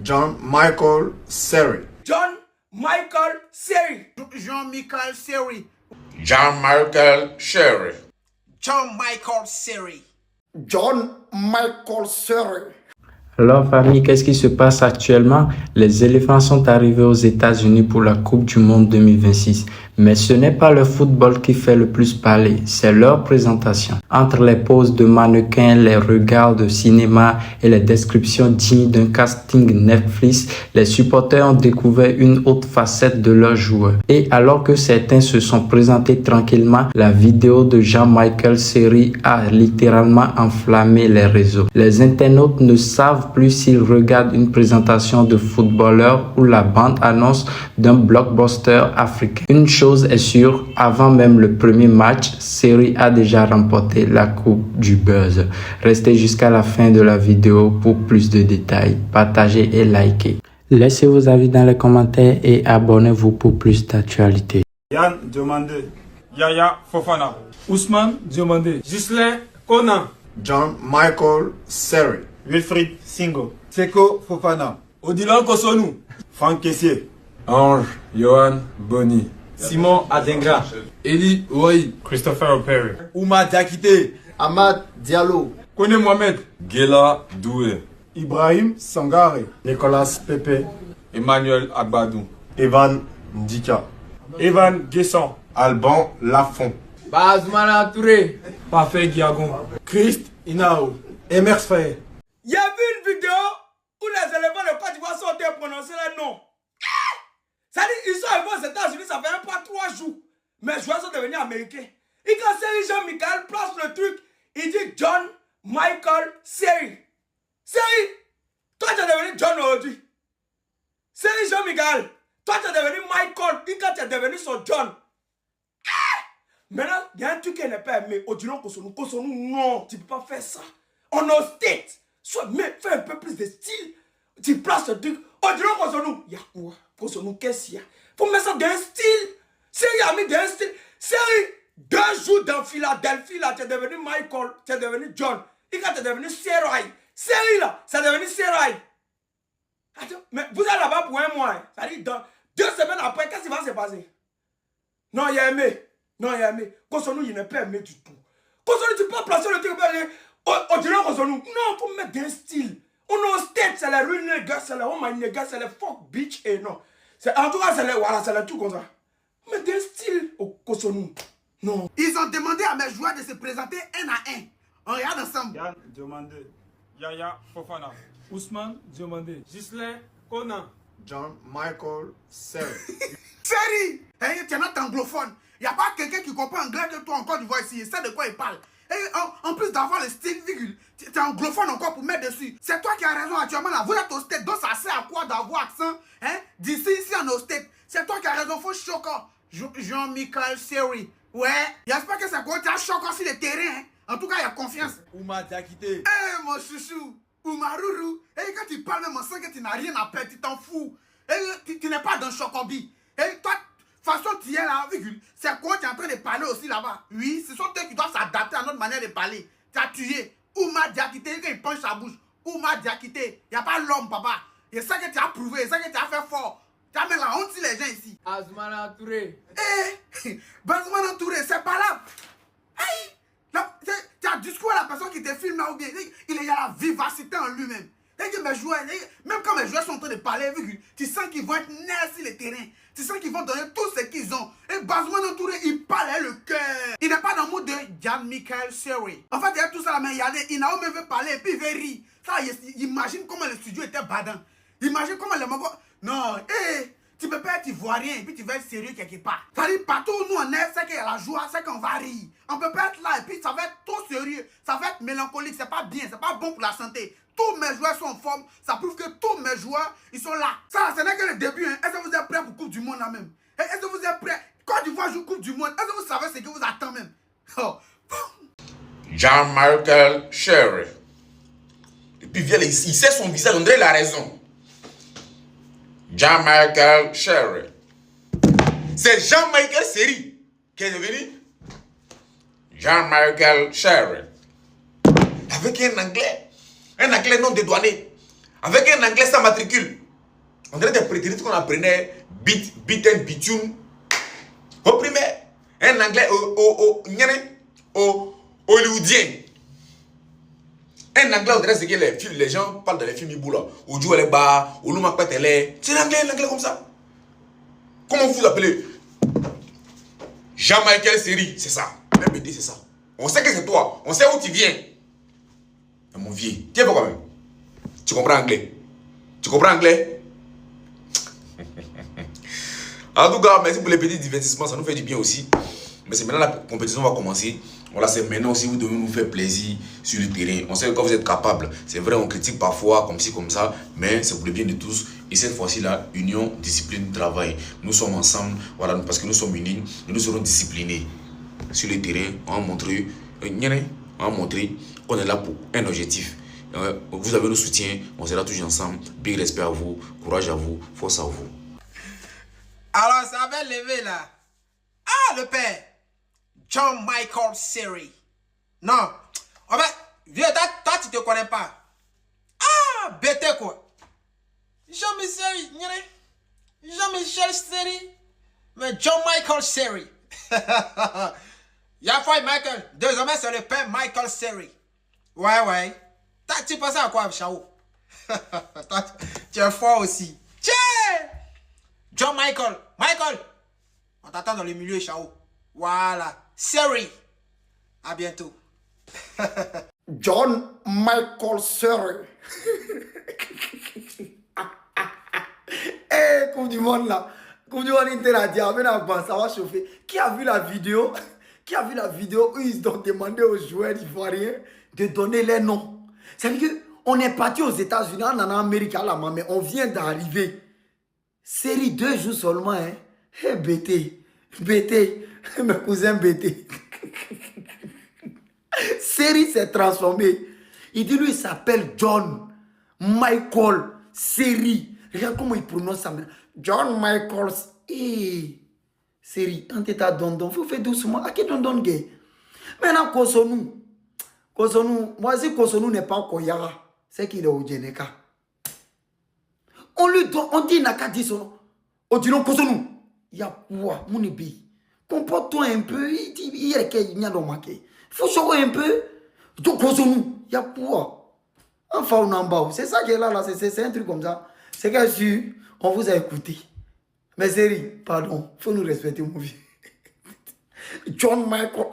John Michael Seri. John Michael Seri. Jean-Michel Seri. John Michael Seri. John Michael Seri. John Michael Seri. Alors famille, qu'est-ce qui se passe actuellement? Les éléphants sont arrivés aux États-Unis pour la Coupe du Monde 2026. Mais ce n'est pas le football qui fait le plus parler, c'est leur présentation. Entre les poses de mannequins, les regards de cinéma et les descriptions dignes d'un casting Netflix, les supporters ont découvert une autre facette de leurs joueurs. Et alors que certains se sont présentés tranquillement, la vidéo de Jean-Michael Seri a littéralement enflammé les réseaux. Les internautes ne savent plus s'ils regardent une présentation de footballeur ou la bande-annonce d'un blockbuster africain. Une chose est sûre, avant même le premier match, Seri a déjà remporté la coupe du buzz. Restez jusqu'à la fin de la vidéo pour plus de détails. Partagez et likez. Laissez vos avis dans les commentaires et abonnez-vous pour plus d'actualités. Yann Diomandé, Yaya Fofana, Ousmane Diomandé, Ghislain Conan, John Michael Seri. Wilfried Singo, Seko Fofana, Odilon Kosonou, Franck Kessier, Ange Johan Boni, Simon Adengra, Eli Ouaï, Christopher O'Perry, Ouma Diakité, Ahmad Diallo, Kone Mohamed, Gela Doué, Ibrahim Sangare, Nicolas Pepe, Emmanuel Agbadou, Evan Ndika, Evan Guesson, Alban Lafont, Bazmana Touré. Parfait Guiagon, Christ Inao, Emers Faye. Il y a vu une vidéo où les éléphants de Côte d'Ivoire sont en train de prononcer les noms. Ça dit, ils sont arrivés aux États-Unis, ça fait même pas 3 jours. Mais les joueurs sont devenus américains. Et quand Seri Jean-Michel place le truc, il dit John Michael Seri. Seri, toi tu es devenu John aujourd'hui. Seri Jean-Michel, toi tu es devenu Michael. Et quand tu es devenu son John. Maintenant, il y a un truc qui n'est pas aimé. Odilon Kosonou, non, tu ne peux pas faire ça. On est au States. Mais fais un peu plus de style. Tu places ce truc. Odilon Kosonou, il y a quoi? Kosonou, qu'est-ce qu'il y a? Faut mettre ça dans un style. Seri a mis dans un style. Seri, 2 jours dans Philadelphie, là, tu es devenu Michael, tu es devenu John. Et quand tu es devenu Serai. Seri, là, c'est devenu Serai. Attends, mais vous êtes là-bas pour un mois. Hein. Ça dit, dans 2 semaines après, qu'est-ce qui va se passer? Non, il a aimé. Non, il a aimé. Kosonou, il n'est pas aimé du tout. Kosonou, tu peux placer le truc. Odilon Kosonou. Non, il faut mettre un style. On est au States, c'est les real niggas, c'est les oh my niggas, c'est les fuck bitch et non. En tout cas, c'est les voilà, c'est les tout comme ça. Mais d'un style au Kosonou. Non. Ils ont demandé à mes joueurs de se présenter un à un. On regarde ensemble. Yann Diomandé, Yaya Fofana, Ousmane Diomandé, Ghislain Conan, John Michael Seri. Seri, hey, tu es not anglophone. Il n'y a pas quelqu'un qui comprend anglais que toi encore du vois ici. Il sait de quoi il parle. Et en plus d'avoir le style, virgule, tu es anglophone encore pour mettre dessus. C'est toi qui as raison actuellement là. Vous êtes au States, donc ça sert à quoi d'avoir accent hein? D'ici, ici on est au States. C'est toi qui as raison, faut choquer. Jean-Michel Seri. Ouais, j'espère que c'est quoi tu as choqué sur le terrain. Hein? En tout cas, il y a confiance. Ouma Diakité, Eh mon chouchou, Oumarourou. Et quand tu parles même, on sent que tu n'as rien à perdre, tu t'en fous. Et tu n'es pas dans Chocobi. Et toi, de toute façon, tu es là, virgule. C'est quoi tu es en train de parler aussi là-bas? Oui, ce sont eux qui doivent s'adapter à notre manière de parler. Tu as tué. Ouma Diakité, quand il punch sa bouche. Ouma Diakité. Il n'y a pas l'homme, papa. Et ça que tu as prouvé, ça que tu as fait fort. Tu as mis la honte sur les gens ici. Azmana Touré. Eh, Bazmana Touré, c'est pas là. Hey, tu as discours à la personne qui te filme là ou bien. Il y a la vivacité en lui-même. Et que mes joueurs, même quand mes joueurs sont en train de parler, tu sens qu'ils vont être nerfs sur le terrain. Tu sens qu'ils vont donner tout ce qu'ils ont. Et Bazmana Touré, il parle avec le cœur. Il n'est pas dans le mode de Jean-Michel Seri. En fait, il y a tout ça là, mais regardez, Inao me veut parler et puis il veut rire. Ça, imagine comment le studio était badant. Imagine comment les mongos. Non, tu peux pas être ivoirien et puis tu vas être sérieux quelque part. Ça dit, partout où nous on est, c'est qu'il y a la joie, c'est qu'on va rire. On peut pas être là et puis ça va être trop sérieux. Ça va être mélancolique, c'est pas bien, c'est pas bon pour la santé. Tous mes joueurs sont en forme, ça prouve que tous mes joueurs, ils sont là. Ça, ce n'est que le début. Hein. Est-ce que vous êtes prêts pour Coupe du Monde là même? Est-ce que vous êtes prêts? Quand tu vois jouer Coupe du Monde, est-ce que vous savez ce que vous attend même? Oh. John Michael Seri. Et puis il sait son visage, on dirait il a raison. John Michael Seri. C'est Jean Michael Seri qui est devenu John Michael Seri. Avec un anglais non dédouané. Avec un anglais sans matricule. On dirait des prétérites qu'on apprenait beat and bitume au primaire. Un anglais hollywoodien. Un anglais, on dirait ce que les gens parlent dans les films Iboula. Ou Joe Leba, ou Luma Patele. C'est l'anglais comme ça. Comment vous appelez? Jean-Michel Seri, c'est ça. Même BD, c'est ça. On sait que c'est toi. On sait où tu viens. Mais mon vieux, tiens pas quand même. Tu comprends anglais? Tu comprends anglais? En tout cas, merci pour les petits divertissements. Ça nous fait du bien aussi. Mais c'est maintenant la compétition va commencer. Voilà, c'est maintenant aussi vous devez nous faire plaisir sur le terrain. On sait que quand vous êtes capable, c'est vrai, on critique parfois comme ci, comme ça, mais c'est pour le bien de tous. Et cette fois-ci là, union, discipline, travail. Nous sommes ensemble, voilà, parce que nous sommes unis, nous serons disciplinés sur le terrain. On va montrer qu'on est là pour un objectif. Vous avez le soutien, on sera toujours ensemble. Big respect à vous, courage à vous, force à vous. Alors, ça va lever là. Ah, le père. John Michael Seri. Non. En fait, vieux, toi, tu te connais pas. Ah, bête quoi. Jean-Michel Seri. Mais John Michael Seri. Y'a foi Michael. Désormais, c'est le père Michael Seri. Ouais. Tu penses à quoi, Chao? Tu es fort aussi. Tiens! John Michael. On t'attend dans le milieu, Chao. Voilà. Seri. À bientôt. John Michael Seri. Eh, Coupe du Monde là. Coupe du Monde Interadia. Ça va chauffer. Qui a vu la vidéo? Qui a vu la vidéo où ils ont demandé aux joueurs ivoiriens de donner les noms? Ça veut dire qu'on est parti aux États-Unis, on en Amérique à la main, mais on vient d'arriver. Série 2 jours seulement, hein. Hey, BT, mes cousins BT. Série s'est transformée. Il dit lui, il s'appelle John Michael Seri. Regarde comment il prononce ça. John Michael Seri. En tête à Dondon, faut faire doucement. À qui Dondon gay? Maintenant, Kosonou, moi si Kosonou n'est pas Koyara, c'est qu'il est au Djeneka. On dit Naka dit son nom. On dit non Kosonou. Il y a quoi, mon ébi? Comporte-toi un peu. Il y a qu'il y a dans ma Il faut sauver un peu. Donc Kosonou, il y a quoi? Enfin, on en bas. C'est ça qui est là, c'est un truc comme ça. C'est que si on vous a écouté. Mais Seri, pardon, faut nous respecter, mon vieux. John Michael.